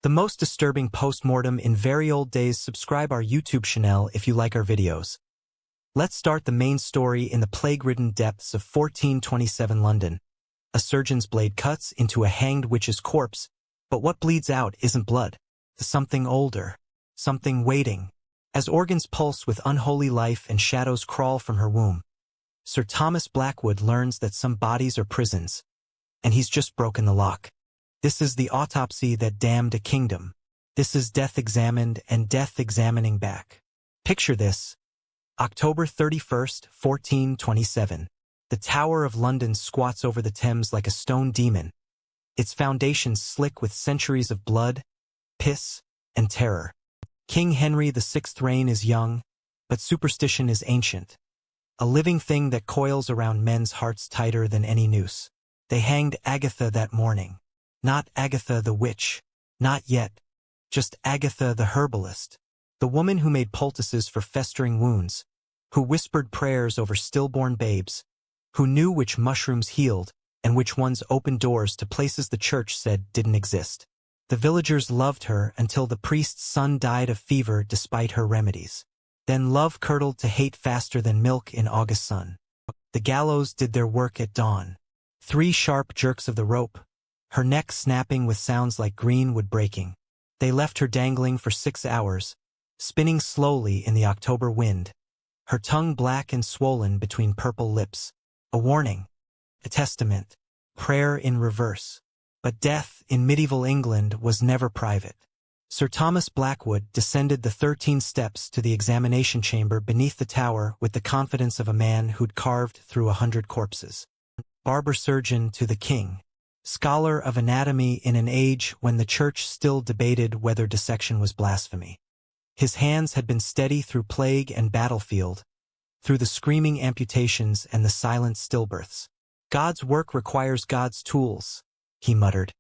The most disturbing post-mortem in very old days. Subscribe our YouTube channel if you like our videos. Let's start the main story in the plague-ridden depths of 1427 London. A surgeon's blade cuts into a hanged witch's corpse, but what bleeds out isn't blood. Something older. Something waiting. As organs pulse with unholy life and shadows crawl from her womb. Sir Thomas Blackwood learns that some bodies are prisons, and he's just broken the lock. This is the autopsy that damned a kingdom. This is death examined and death examining back. Picture this. October 31st, 1427. The Tower of London squats over the Thames like a stone demon, its foundations slick with centuries of blood, piss, and terror. King Henry VI's reign is young, but superstition is ancient. A living thing that coils around men's hearts tighter than any noose. They hanged Agatha that morning. Not Agatha the witch. Not yet. Just Agatha the herbalist. The woman who made poultices for festering wounds, who whispered prayers over stillborn babes, who knew which mushrooms healed and which ones opened doors to places the church said didn't exist. The villagers loved her until the priest's son died of fever despite her remedies. Then love curdled to hate faster than milk in August sun. The gallows did their work at dawn. 3 sharp jerks of the rope, her neck snapping with sounds like green wood breaking. They left her dangling for 6 hours, spinning slowly in the October wind, her tongue black and swollen between purple lips. A warning, a testament, prayer in reverse. But death in medieval England was never private. Sir Thomas Blackwood descended the 13 steps to the examination chamber beneath the tower with the confidence of a man who'd carved through 100 corpses. Barber-surgeon to the king. Scholar of anatomy in an age when the church still debated whether dissection was blasphemy. His hands had been steady through plague and battlefield, through the screaming amputations and the silent stillbirths. God's work requires God's tools, he muttered,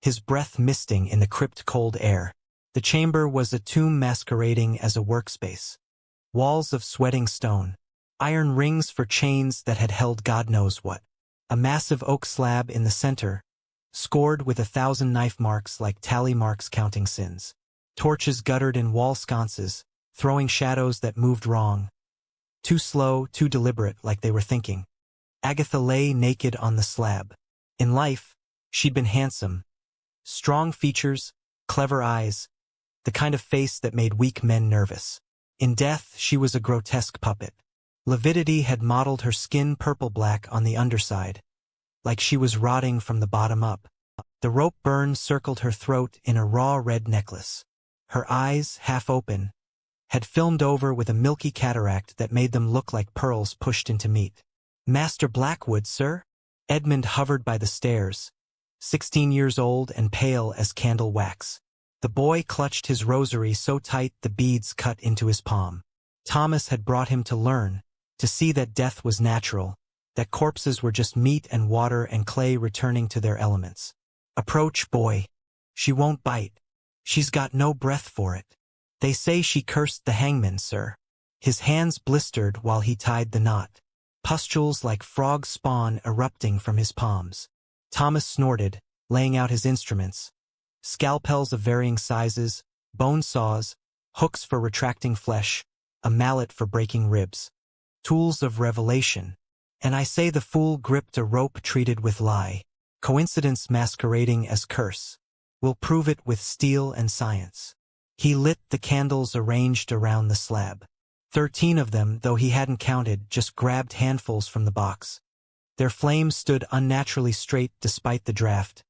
his breath misting in the crypt-cold air. The chamber was a tomb masquerading as a workspace. Walls of sweating stone, iron rings for chains that had held God knows what. A massive oak slab in the center, scored with 1,000 knife marks like tally marks counting sins. Torches guttered in wall sconces, throwing shadows that moved wrong. Too slow, too deliberate, like they were thinking. Agatha lay naked on the slab. In life, she'd been handsome. Strong features, clever eyes, the kind of face that made weak men nervous. In death, she was a grotesque puppet. Lividity had mottled her skin purple-black on the underside, like she was rotting from the bottom up. The rope burn circled her throat in a raw red necklace. Her eyes, half open, had filmed over with a milky cataract that made them look like pearls pushed into meat. Master Blackwood, sir? Edmund hovered by the stairs, 16 years old and pale as candle wax. The boy clutched his rosary so tight the beads cut into his palm. Thomas had brought him to learn, to see that death was natural, that corpses were just meat and water and clay returning to their elements. Approach, boy. She won't bite. She's got no breath for it. They say she cursed the hangman, sir. His hands blistered while he tied the knot, pustules like frog spawn erupting from his palms. Thomas snorted, laying out his instruments. Scalpels of varying sizes, bone saws, hooks for retracting flesh, a mallet for breaking ribs. Tools of revelation. And I say the fool gripped a rope treated with lie. Coincidence masquerading as curse. We'll prove it with steel and science. He lit the candles arranged around the slab. 13 of them, though he hadn't counted, just grabbed handfuls from the box. Their flames stood unnaturally straight despite the draft.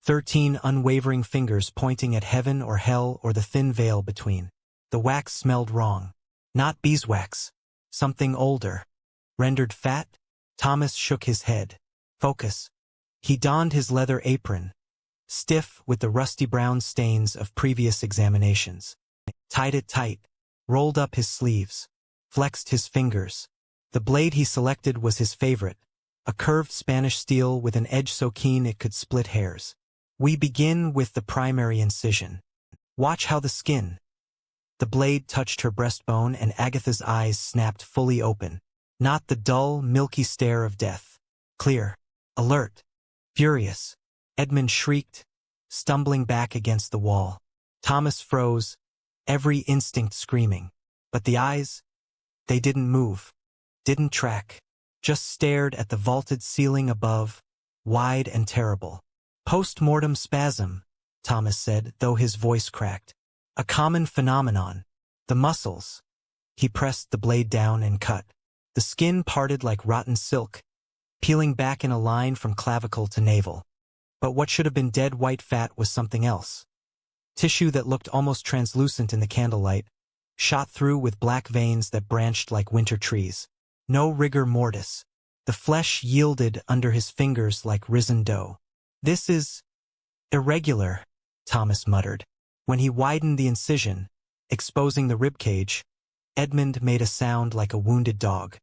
13 unwavering fingers pointing at heaven or hell or the thin veil between. The wax smelled wrong. Not beeswax. Something older. Rendered fat? Thomas shook his head. Focus. He donned his leather apron, stiff with the rusty brown stains of previous examinations. Tied it tight, rolled up his sleeves, flexed his fingers. The blade he selected was his favorite, a curved Spanish steel with an edge so keen it could split hairs. We begin with the primary incision. Watch how the skin. The blade touched her breastbone and Agatha's eyes snapped fully open. Not the dull, milky stare of death. Clear. Alert. Furious. Edmund shrieked, stumbling back against the wall. Thomas froze, every instinct screaming. But the eyes, they didn't move, didn't track, just stared at the vaulted ceiling above, wide and terrible. Post-mortem spasm, Thomas said, though his voice cracked. A common phenomenon. The muscles. He pressed the blade down and cut. The skin parted like rotten silk, peeling back in a line from clavicle to navel. But what should have been dead white fat was something else. Tissue that looked almost translucent in the candlelight, shot through with black veins that branched like winter trees. No rigor mortis. The flesh yielded under his fingers like risen dough. This is irregular, Thomas muttered. When he widened the incision, exposing the ribcage, Edmund made a sound like a wounded dog.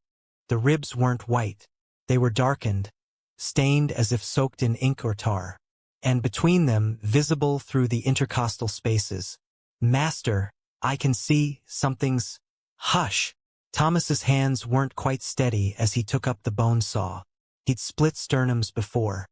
The ribs weren't white. They were darkened, stained as if soaked in ink or tar. And between them, visible through the intercostal spaces, "Master, I can see something's—" "Hush!" Thomas's hands weren't quite steady as he took up the bone saw. He'd split sternums before.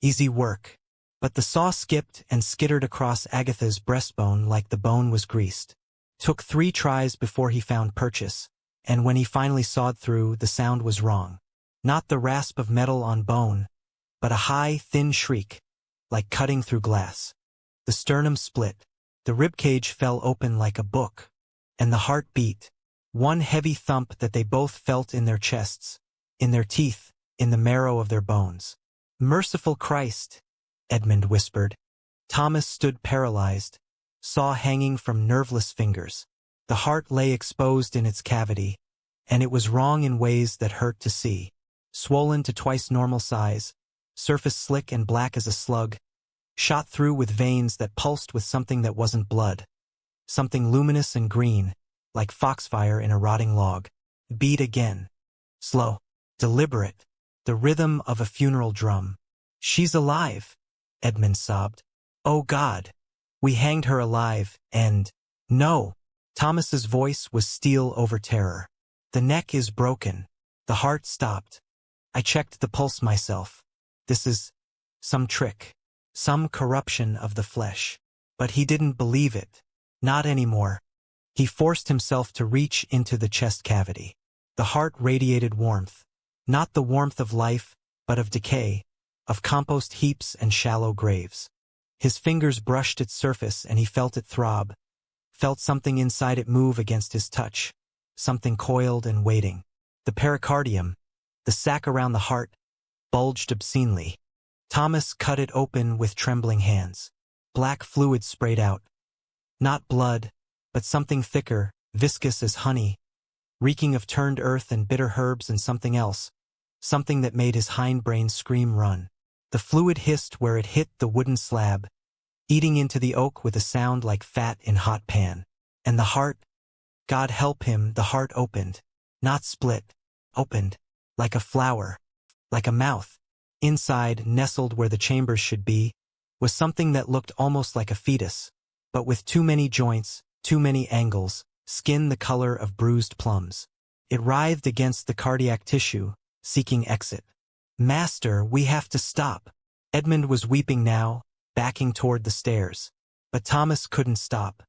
Easy work. But the saw skipped and skittered across Agatha's breastbone like the bone was greased. Took 3 tries before he found purchase, and when he finally sawed through, the sound was wrong. Not the rasp of metal on bone, but a high, thin shriek, like cutting through glass. The sternum split. The ribcage fell open like a book, and the heart beat. One heavy thump that they both felt in their chests, in their teeth, in the marrow of their bones. "Merciful Christ," Edmund whispered. Thomas stood paralyzed, saw hanging from nerveless fingers. The heart lay exposed in its cavity, and it was wrong in ways that hurt to see. Swollen to twice normal size, surface slick and black as a slug, shot through with veins that pulsed with something that wasn't blood. Something luminous and green, like foxfire in a rotting log. Beat again. Slow, deliberate, the rhythm of a funeral drum. "She's alive," Edmund sobbed. "Oh God, we hanged her alive, and—" "No!" Thomas's voice was steel over terror. "The neck is broken." The heart stopped. "I checked the pulse myself. This is some trick, some corruption of the flesh." But he didn't believe it. Not anymore. He forced himself to reach into the chest cavity. The heart radiated warmth. Not the warmth of life, but of decay, of compost heaps and shallow graves. His fingers brushed its surface and he felt it throb, felt something inside it move against his touch, something coiled and waiting. The pericardium, the sac around the heart, bulged obscenely. Thomas cut it open with trembling hands. Black fluid sprayed out. Not blood, but something thicker, viscous as honey, reeking of turned earth and bitter herbs and something else, something that made his hindbrain scream run. The fluid hissed where it hit the wooden slab, eating into the oak with a sound like fat in hot pan. And the heart, God help him, the heart opened. Not split, opened, like a flower, like a mouth. Inside, nestled where the chambers should be, was something that looked almost like a fetus, but with too many joints, too many angles, skin the color of bruised plums. It writhed against the cardiac tissue, seeking exit. "Master, we have to stop." Edmund was weeping now, backing toward the stairs. But Thomas couldn't stop.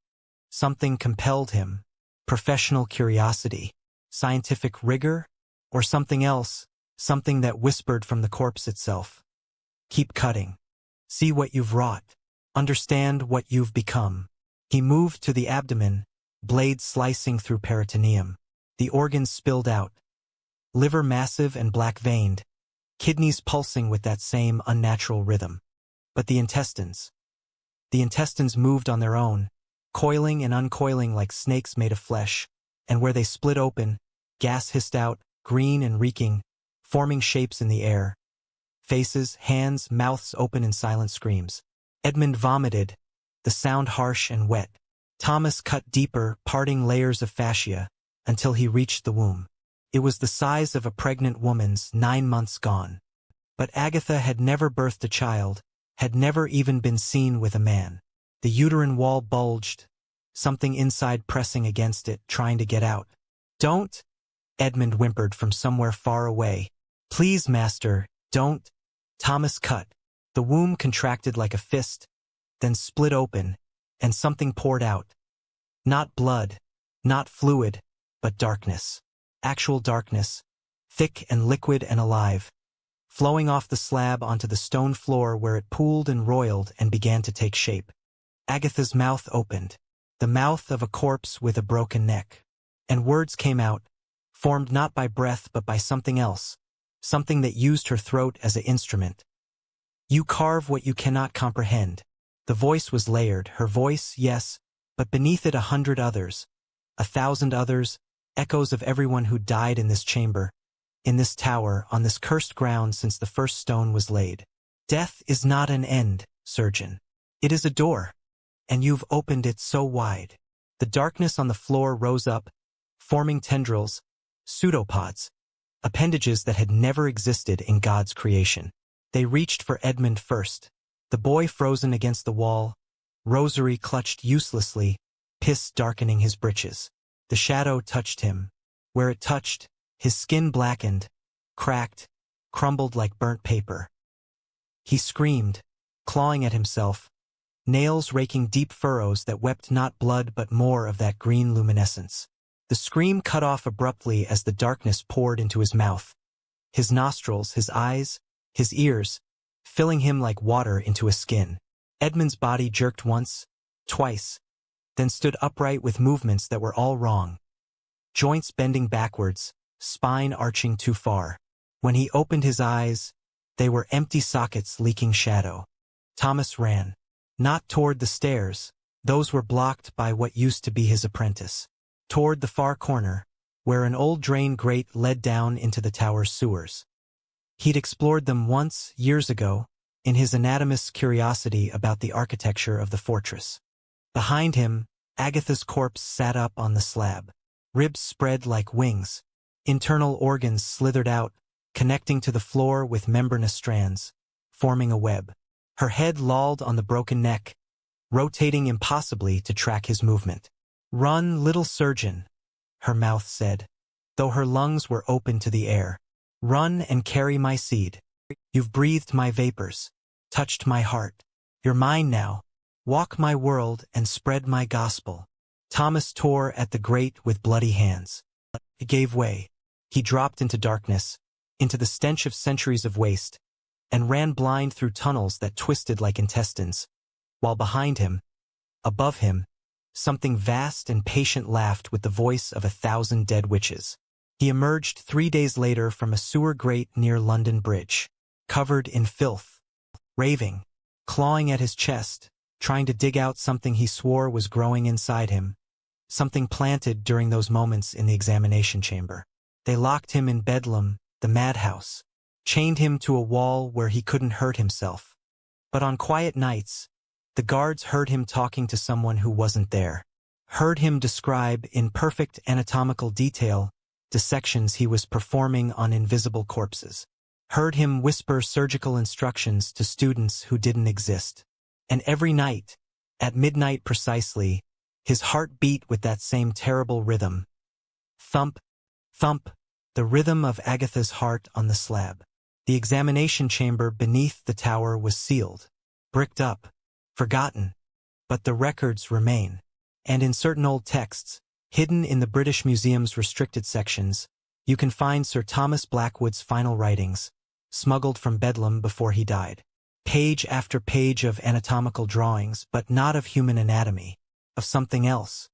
Something compelled him. Professional curiosity, scientific rigor, or something else, something that whispered from the corpse itself. "Keep cutting. See what you've wrought. Understand what you've become." He moved to the abdomen, blade slicing through peritoneum. The organs spilled out. Liver massive and black-veined, kidneys pulsing with that same unnatural rhythm. But the intestines. The intestines moved on their own, coiling and uncoiling like snakes made of flesh, and where they split open, gas hissed out, green and reeking, forming shapes in the air. Faces, hands, mouths open in silent screams. Edmund vomited, the sound harsh and wet. Thomas cut deeper, parting layers of fascia, until he reached the womb. It was the size of a pregnant woman's, 9 months gone. But Agatha had never birthed a child, had never even been seen with a man. The uterine wall bulged, something inside pressing against it, trying to get out. "Don't!" Edmund whimpered from somewhere far away. "Please, master, don't." Thomas cut. The womb contracted like a fist, then split open, and something poured out. Not blood, not fluid, but darkness. Actual darkness, thick and liquid and alive, flowing off the slab onto the stone floor where it pooled and roiled and began to take shape. Agatha's mouth opened, the mouth of a corpse with a broken neck. And words came out, formed not by breath but by something else, something that used her throat as an instrument. You carve what you cannot comprehend. The voice was layered, her voice, yes, but beneath it 100 others, 1,000 others, echoes of everyone who died in this chamber, in this tower, on this cursed ground since the first stone was laid. Death is not an end, surgeon. It is a door, and you've opened it so wide. The darkness on the floor rose up, forming tendrils, pseudopods, appendages that had never existed in God's creation. They reached for Edmund first, the boy frozen against the wall, rosary clutched uselessly, piss darkening his breeches. The shadow touched him. Where it touched, his skin blackened, cracked, crumbled like burnt paper. He screamed, clawing at himself, nails raking deep furrows that wept not blood but more of that green luminescence. The scream cut off abruptly as the darkness poured into his mouth, his nostrils, his eyes, his ears, filling him like water into a skin. Edmund's body jerked once, twice, then stood upright with movements that were all wrong. Joints bending backwards, spine arching too far. When he opened his eyes, they were empty sockets leaking shadow. Thomas ran. Not toward the stairs, those were blocked by what used to be his apprentice. Toward the far corner, where an old drain grate led down into the tower's sewers. He'd explored them once, years ago, in his anatomist's curiosity about the architecture of the fortress. Behind him, Agatha's corpse sat up on the slab. Ribs spread like wings. Internal organs slithered out, connecting to the floor with membranous strands, forming a web. Her head lolled on the broken neck, rotating impossibly to track his movement. "Run, little surgeon," her mouth said, though her lungs were open to the air. "Run and carry my seed. You've breathed my vapors, touched my heart. You're mine now. Walk my world and spread my gospel." Thomas tore at the grate with bloody hands. It gave way. He dropped into darkness, into the stench of centuries of waste, and ran blind through tunnels that twisted like intestines, while behind him, above him, something vast and patient laughed with the voice of 1,000 dead witches. He emerged 3 days later from a sewer grate near London Bridge, covered in filth, raving, clawing at his chest, trying to dig out something he swore was growing inside him, something planted during those moments in the examination chamber. They locked him in Bedlam, the madhouse, chained him to a wall where he couldn't hurt himself. But on quiet nights, the guards heard him talking to someone who wasn't there, heard him describe in perfect anatomical detail dissections he was performing on invisible corpses, heard him whisper surgical instructions to students who didn't exist. And every night, at midnight precisely, his heart beat with that same terrible rhythm. Thump, thump, the rhythm of Agatha's heart on the slab. The examination chamber beneath the tower was sealed, bricked up, forgotten, but the records remain. And in certain old texts, hidden in the British Museum's restricted sections, you can find Sir Thomas Blackwood's final writings, smuggled from Bedlam before he died. Page after page of anatomical drawings, but not of human anatomy, of something else.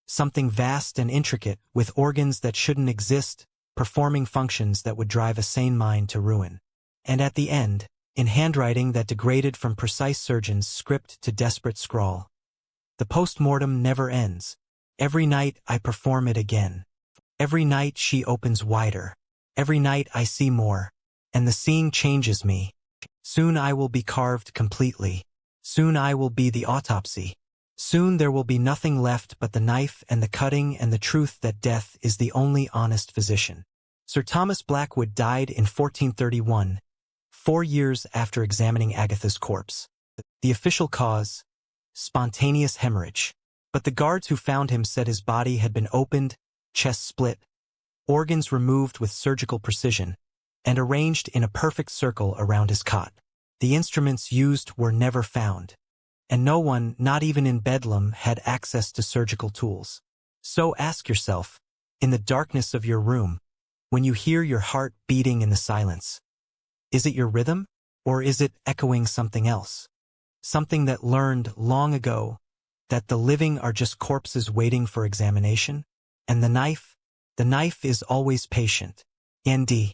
Something vast and intricate, with organs that shouldn't exist, performing functions that would drive a sane mind to ruin. And at the end, in handwriting that degraded from precise surgeon's script to desperate scrawl, "The post-mortem never ends. Every night I perform it again. Every night she opens wider. Every night I see more, and the seeing changes me. Soon I will be carved completely. Soon I will be the autopsy. Soon there will be nothing left but the knife and the cutting and the truth that death is the only honest physician." Sir Thomas Blackwood died in 1431, 4 years after examining Agatha's corpse. The official cause: spontaneous hemorrhage. But the guards who found him said his body had been opened, chest split, organs removed with surgical precision, and arranged in a perfect circle around his cot. The instruments used were never found. and no one, not even in Bedlam, had access to surgical tools. So ask yourself, in the darkness of your room, when you hear your heart beating in the silence, is it your rhythm, or is it echoing something else? Something that learned long ago that the living are just corpses waiting for examination? And the knife is always patient. ND.